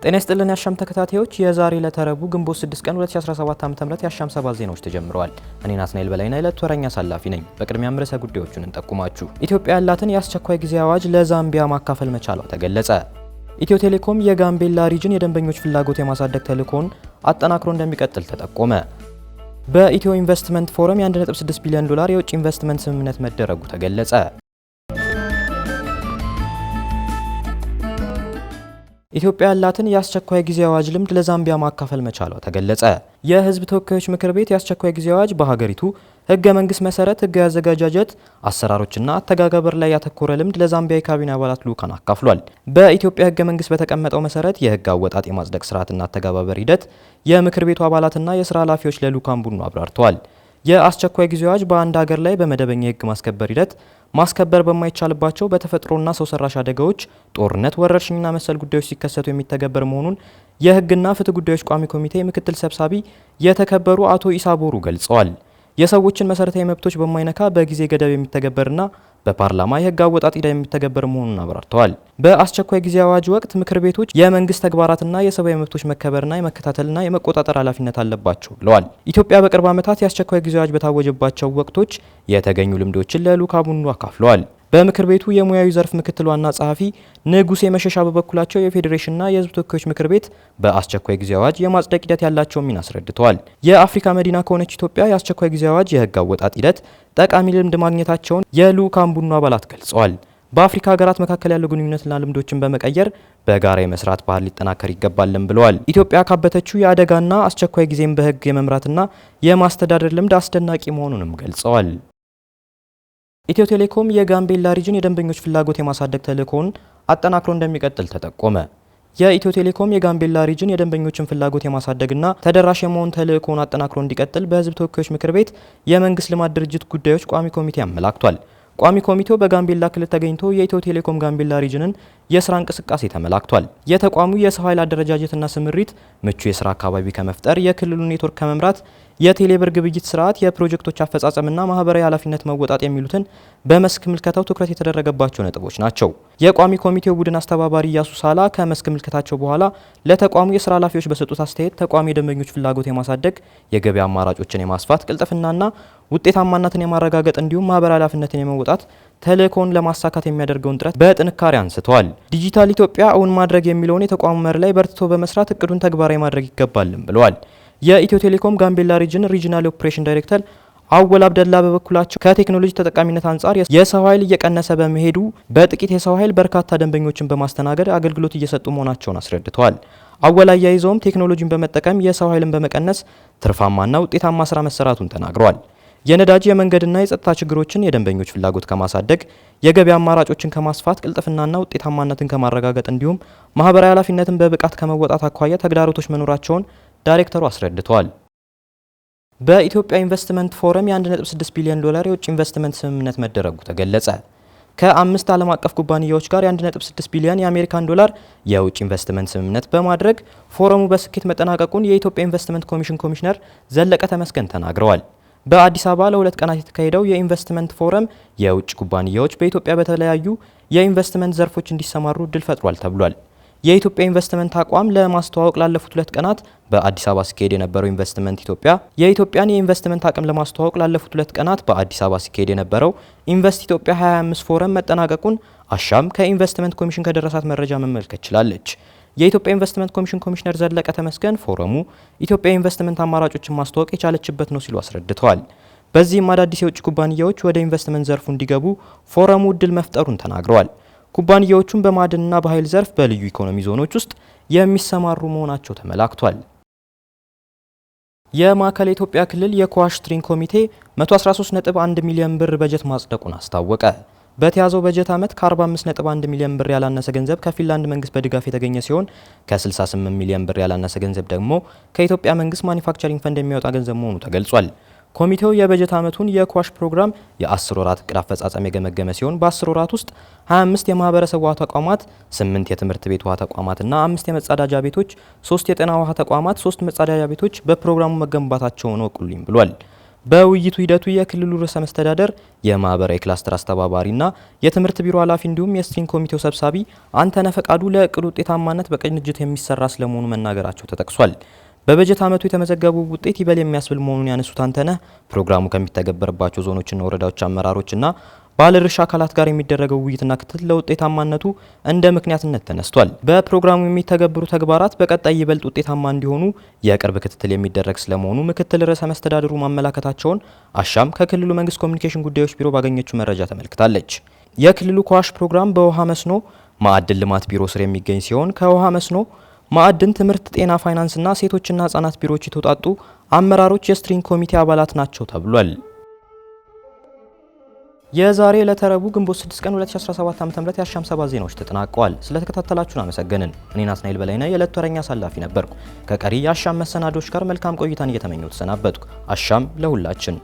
ጤና ይስጥልን ያሻም ተከታታዮች የዛሬ ለተረቡ ግንቦት 6 ቀን 2017 ዓ.ም ያሻም 7 ዜናዎች ተጀምረዋል። እኔ ናትናኤል በላይና ለተወራኛ ሳላፊ ነኝ። በቅድሚያም ርዕሰ ጉዳዮቹን እንጠቁማችሁ። ኢትዮጵያ ያላትን የአስቸኳይ ጊዜ አዋጅ ለዛምቢያ ማካፈል መቻሏ ተገለጸ። ኢትዮ ቴሌኮም የጋምቤላ ሪጅን የደንበኞች ፍላጎት የማሳደግ ተልዕኮን አጠናክሮ እንደሚቀጥል ተጠቆመ። በኢትዮ ኢንቨስትመንት ፎረም የ1.6 ቢሊዮን ዶላር የውጭ ኢንቨስትመንት ስምምነት መደረጉ ተገለጸ። ኢትዮጵያ ያላትን የአስቸኳይ ጊዜ አዋጅ ልምድ ለዛምቢያ ማካፈል መቻሏ ተገለጸ። የሕዝብ ተወካዮች ምክር ቤት የአስቸኳይ ጊዜ አዋጅ በሀገሪቱ ሕገ መንግስት መሰረት ሕጋዊ አዘገጃጀት አሰራሮችና አተገባበር ላይ ያተኮረ ልምድ ለዛምቢያ የካቢኔ አባላት ልዑካን አካፍሏል። በኢትዮጵያ ሕገ መንግስት በተቀመጠው መሰረት የሕግ አወጣጥ የማጽደቅ ስርዓትና አተገባበር ሂደት የምክር ቤቱ አባላትና የስራ ኃላፊዎች ለልዑካን ቡድኑ አብራርተዋል። የአስቸኳይ ጊዜ አዋጅ በአንድ ሀገር ላይ በመደበኛ የሕግ ማስከበር ሂደት ማስከበር በማይቻልባቸው በተፈጥሮና ሰው ሰራሽ አደጋዎች፣ ጦርነት፣ ወረርሽኝና መሰል ጉዳዮች ሲከሰቱ የሚተገበር መሆኑን የህግና ፍትህ ጉዳዮች ቋሚ ኮሚቴ ምክትል ሰብሳቢ የተከበሩ አቶ ኢሳቦሩ ገልጸዋል። የሰዎችን መሰረታዊ መብቶች በማይነካ በጊዜ ገደብ የሚተገበርና በፓርላማ የህግ አወጣጥ ሂደት የሚተገበር መሆኑን አብራርተዋል። በአስቸኳይ ጊዜ አዋጅ ወቅት ምክር ቤቶች የመንግስት ተግባራትና የሰብአዊ መብቶች መከበርና የመከታተልና የመቆጣጠር ኃላፊነት አለባቸው ብለዋል። ኢትዮጵያ በቅርብ ዓመታት የአስቸኳይ ጊዜ አዋጅ በታወጀባቸው ወቅቶች የተገኙ ልምዶችን ለልዑካን ቡድኑ አካፍለዋል። በምክር ቤቱ የሙያዊ ዘርፍ ምክትል ዋና ጸሐፊ ንጉሴ መሸሻ በበኩላቸው የፌዴሬሽንና የህዝብ ተወካዮች ምክር ቤት በአስቸኳይ ጊዜ አዋጅ የማጽደቅ ሂደት ያላቸውን ሚና አስረድተዋል። የአፍሪካ መዲና ከሆነች ኢትዮጵያ የአስቸኳይ ጊዜ አዋጅ የህግ አወጣጥ ሂደት ጠቃሚ ልምድ ማግኘታቸውን የልዑካን ቡድኑ አባላት ገልጸዋል። በአፍሪካ ሀገራት መካከል ያለው ግንኙነትና ልምዶችን በመቀየር በጋራ የመስራት ባህል ሊጠናከር ይገባልን ብለዋል። ኢትዮጵያ ካበተችው የአደጋና አስቸኳይ ጊዜም በህግ የመምራትና የማስተዳደር ልምድ አስደናቂ መሆኑንም ገልጸዋል። ኢትዮ ቴሌኮም የጋምቤላ ሪጅን የደንበኞች ፍላጎት የማሳደግ ተልዕኮን አጠናክሮ እንደሚቀጥል ተጠቆመ። የኢትዮ ቴሌኮም የጋምቤላ ሪጅን የደንበኞችን ፍላጎት የማሳደግና ተደራሽ የመሆን ተልዕኮን አጠናክሮ እንዲቀጥል በህዝብ ተወካዮች ምክር ቤት የመንግስት ልማት ድርጅት ጉዳዮች ቋሚ ኮሚቴ አመላክቷል። ቋሚ ኮሚቴው በጋምቤላ ክልል ተገኝቶ የኢትዮ ቴሌኮም ጋምቤላ ሪጅንን የስራ እንቅስቃሴ ተመላክቷል። የተቋሙ የሰው ኃይል አደረጃጀትና ስምሪት ምቹ የስራ አካባቢ ከመፍጠር፣ የክልሉን ኔትወርክ ከመምራት፣ የቴሌብር ግብይት ስርዓት፣ የፕሮጀክቶች አፈጻጸምና ማህበራዊ ኃላፊነት መወጣት የሚሉትን በመስክ ምልከታው ትኩረት የተደረገባቸው ነጥቦች ናቸው። የቋሚ ኮሚቴው ቡድን አስተባባሪ ኢያሱ ሳላ ከመስክ ምልከታቸው በኋላ ለተቋሙ የስራ ኃላፊዎች በሰጡት አስተያየት ተቋሙ የደንበኞች ፍላጎት የማሳደግ፣ የገበያ አማራጮችን የማስፋት፣ ቅልጥፍናና ውጤታማነትን የማረጋገጥ እንዲሁም ማህበራዊ ኃላፊነትን የመወጣት ተልዕኮውን ለማሳካት የሚያደርገውን ጥረት በጥንካሬ አንስተዋል። ዲጂታል ኢትዮጵያ እውን ማድረግ የሚለውን የተቋሙ መር ላይ በርትቶ በመስራት እቅዱን ተግባራዊ ማድረግ ይገባልም ብለዋል። የኢትዮ ቴሌኮም ጋምቤላ ሪጅናል ኦፕሬሽን ዳይሬክተር አወል አብደላ በበኩላቸው ከቴክኖሎጂ ተጠቃሚነት አንጻር የሰው ኃይል እየቀነሰ በመሄዱ በጥቂት የሰው ኃይል በርካታ ደንበኞችን በማስተናገድ አገልግሎት እየሰጡ መሆናቸውን አስረድተዋል። አወል አያይዘውም ቴክኖሎጂን በመጠቀም የሰው ኃይልን በመቀነስ ትርፋማና ውጤታማ ስራ መሰራቱን ተናግረዋል። የነዳጅ የመንገድና የጸጥታ ችግሮችን የደንበኞች ፍላጎት ከማሳደግ፣ የገበያ አማራጮችን ከማስፋት፣ ቅልጥፍናና ውጤታማነትን ከማረጋገጥ እንዲሁም ማህበራዊ ኃላፊነትን በብቃት ከመወጣት አኳያ ተግዳሮቶች መኖራቸውን ዳይሬክተሩ አስረድተዋል። በኢትዮጵያ ኢንቨስትመንት ፎረም የ1.6 ቢሊዮን ዶላር የውጭ ኢንቨስትመንት ስምምነት መደረጉ ተገለጸ። ከ5 ዓለም አቀፍ ኩባንያዎች ጋር የ1.6 ቢሊዮን የአሜሪካን ዶላር የውጭ ኢንቨስትመንት ስምምነት በማድረግ ፎረሙ በስኬት መጠናቀቁን የኢትዮጵያ ኢንቨስትመንት ኮሚሽን ኮሚሽነር ዘለቀ ተመስገን ተናግረዋል። በአዲስ አበባ ለ2 ቀናት የተካሄደው የኢንቨስትመንት ፎረም የውጭ ኩባንያዎች በኢትዮጵያ በተለያዩ የኢንቨስትመንት ዘርፎች እንዲሰማሩ እድል ፈጥሯል ተብሏል። የኢትዮጵያ ኢንቨስትመንት አቋም ለማስተዋወቅ ላለፉት 2 ቀናት በአዲስ አበባ ሲካሄድ የነበረው ኢንቨስትመንት ኢትዮጵያ የኢትዮጵያን የኢንቨስትመንት አቅም ለማስተዋወቅ ላለፉት 2 ቀናት በአዲስ አበባ ሲካሄድ የነበረው ኢንቨስት ኢትዮጵያ 25 ፎረም መጠናቀቁን አሻም ከኢንቨስትመንት ኮሚሽን ከደረሳት መረጃ መመልከት ችላለች። የኢትዮጵያ ኢንቨስትመንት ኮሚሽን ኮሚሽነር ዘለቀ ተመስገን ፎረሙ ኢትዮጵያ ኢንቨስትመንት አማራጮችን ማስተዋወቅ የቻለችበት ነው ሲሉ አስረድተዋል። በዚህም አዳዲስ የውጭ ኩባንያዎች ወደ ኢንቨስትመንት ዘርፉ እንዲገቡ ፎረሙ እድል መፍጠሩን ተናግረዋል። ኩባንያዎቹም በማዕድንና በኃይል ዘርፍ በልዩ ኢኮኖሚ ዞኖች ውስጥ የሚሰማሩ መሆናቸው ተመላክቷል። የማዕከላዊ ኢትዮጵያ ክልል የኮዋሽ ትሪንግ ኮሚቴ 113.1 ሚሊዮን ብር በጀት ማጽደቁን አስታወቀ። በተያዘው በጀት ዓመት ከ45.1 ሚሊዮን ብር ያላነሰ ገንዘብ ከፊንላንድ መንግስት በድጋፍ የተገኘ ሲሆን ከ68 ሚሊዮን ብር ያላነሰ ገንዘብ ደግሞ ከኢትዮጵያ መንግስት ማኒፋክቸሪንግ ፈንድ የሚወጣ ገንዘብ መሆኑ ተገልጿል። ኮሚቴው የበጀት ዓመቱን የኮዋሽ ፕሮግራም የ10 ወራት እቅድ አፈጻጸም የገመገመ ሲሆን በ10 ወራት ውስጥ 25 የማህበረሰብ ውሃ ተቋማት፣ 8 የትምህርት ቤት ውሃ ተቋማትና 5 የመጸዳጃ ቤቶች፣ 3 የጤና ውሃ ተቋማት፣ 3 መጸዳጃ ቤቶች በፕሮግራሙ መገንባታቸውን ወቁልኝ ብሏል። በውይይቱ ሂደቱ የክልሉ ርዕሰ መስተዳደር የማህበራዊ ክላስተር አስተባባሪና የትምህርት ቢሮ ኃላፊ እንዲሁም የስትሪንግ ኮሚቴው ሰብሳቢ አንተነህ ፈቃዱ ለእቅዱ ውጤታማነት በቅንጅት የሚሰራ ስለመሆኑ መናገራቸው ተጠቅሷል። በበጀት ዓመቱ የተመዘገቡ ውጤት ይበል የሚያስብል መሆኑን ያነሱት አንተነህ ፕሮግራሙ ከሚተገበርባቸው ዞኖችና ወረዳዎች አመራሮችና ባለድርሻ አካላት ጋር የሚደረገው ውይይትና ክትትል ለውጤታማነቱ እንደ ምክንያትነት ተነስቷል። በፕሮግራሙ የሚተገበሩ ተግባራት በቀጣይ ይበልጥ ውጤታማ እንዲሆኑ የቅርብ ክትትል የሚደረግ ስለመሆኑ ምክትል ርዕሰ መስተዳድሩ ማመላከታቸውን አሻም ከክልሉ መንግስት ኮሚኒኬሽን ጉዳዮች ቢሮ ባገኘችው መረጃ ተመልክታለች። የክልሉ ኮዋሽ ፕሮግራም በውሃ መስኖ ማዕድን ልማት ቢሮ ስር የሚገኝ ሲሆን ከውሃ መስኖ ማዕድን፣ ትምህርት፣ ጤና፣ ፋይናንስና ሴቶችና ህጻናት ቢሮዎች የተውጣጡ አመራሮች የስትሪንግ ኮሚቴ አባላት ናቸው ተብሏል። የዛሬ ለተረቡ ግንቦት 6 ቀን 2017 ዓ.ም የአሻም 7 ዜናዎች ተጠናቀዋል። ስለተከታተላችሁን አመሰገንን። እኔ ናትናኤል በላይነህ የዕለቱ ተረኛ አሳላፊ ነበርኩ። ከቀሪ የአሻም መሰናዶች ጋር መልካም ቆይታን እየተመኘሁ ተሰናበትኩ። አሻም ለሁላችን!